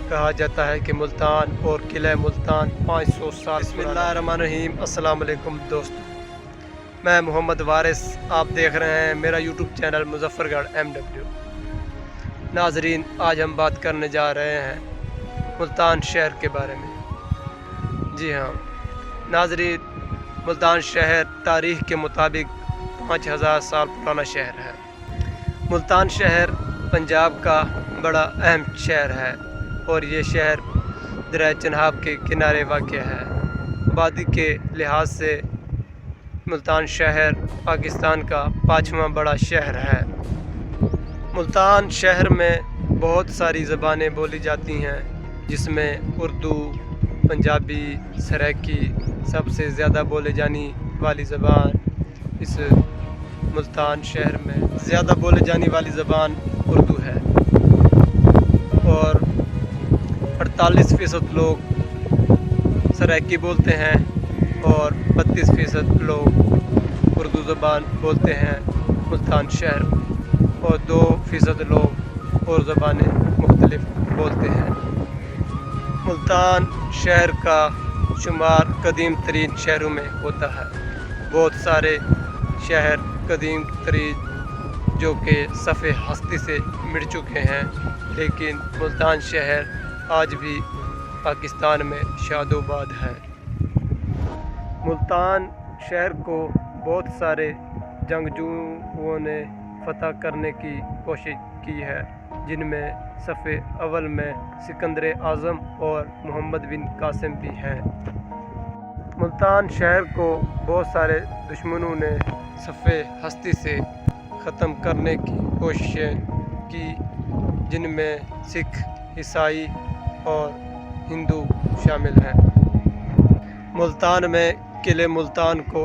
کہا جاتا ہے کہ ملتان اور قلعہ ملتان 500 سال بسم اللہ الرحمن الرحیم۔ السلام علیکم دوستو، میں محمد وارث، آپ دیکھ رہے ہیں میرا یوٹیوب چینل مظفر گڑھ MW۔ ناظرین، آج ہم بات کرنے جا رہے ہیں ملتان شہر کے بارے میں۔ جی ہاں ناظرین، ملتان شہر تاریخ کے مطابق 5000 سال پرانا شہر ہے۔ ملتان شہر پنجاب کا بڑا اہم شہر ہے اور یہ شہر دریائے چناب کے کنارے واقع ہے۔ آبادی کے لحاظ سے ملتان شہر پاکستان کا 5واں بڑا شہر ہے۔ ملتان شہر میں بہت ساری زبانیں بولی جاتی ہیں، جس میں اردو، پنجابی، سرائکی سب سے زیادہ بولے جانے والی زبان۔ اس ملتان شہر میں زیادہ بولے جانے والی زبان اردو ہے اور 48% لوگ سرائکی بولتے ہیں اور 32% لوگ اردو زبان بولتے ہیں ملتان شہر، اور 2% لوگ اور زبانیں مختلف بولتے ہیں۔ ملتان شہر کا شمار قدیم ترین شہروں میں ہوتا ہے۔ بہت سارے شہر قدیم ترین جو کہ صفحِ ہستی سے مٹ چکے ہیں، لیکن ملتان شہر آج بھی پاکستان میں شاد و آباد ہے۔ ملتان شہر کو بہت سارے جنگجوؤں نے فتح کرنے کی کوشش کی ہے، جن میں صفِ اول میں سکندر اعظم اور محمد بن قاسم بھی ہیں۔ ملتان شہر کو بہت سارے دشمنوں نے صفحِ ہستی سے ختم کرنے کی کوششیں کی، جن میں سکھ، عیسائی اور ہندو شامل ہیں۔ ملتان میں قلعہ ملتان کو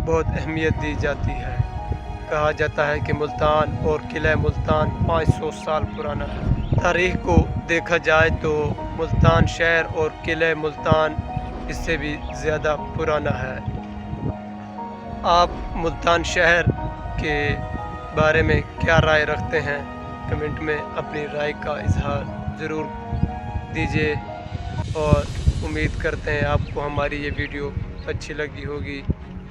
بہت اہمیت دی جاتی ہے۔ کہا جاتا ہے کہ ملتان اور قلعہ ملتان 500 سال پرانا ہے۔ تاریخ کو دیکھا جائے تو ملتان شہر اور قلعہ ملتان اس سے بھی زیادہ پرانا ہے۔ آپ ملتان شہر کے بارے میں کیا رائے رکھتے ہیں؟ کمنٹ میں اپنی رائے کا اظہار ضرور دیجیے، اور امید کرتے ہیں آپ کو ہماری یہ ویڈیو اچھی لگی ہوگی۔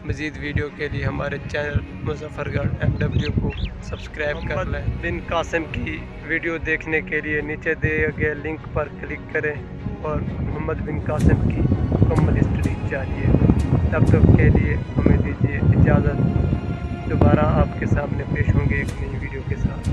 مزید ویڈیو کے لیے ہمارے چینل مظفر گڑھ MW کو سبسکرائب کر لیں۔ بن قاسم کی ویڈیو دیکھنے کے لیے نیچے دیے گئے لنک پر کلک کریں اور محمد بن قاسم کی مکمل ہسٹری جانیے۔ تب تک کے لیے ہمیں دیجیے اجازت، دوبارہ آپ کے سامنے پیش ہوں گے ایک نئی ویڈیو کے ساتھ۔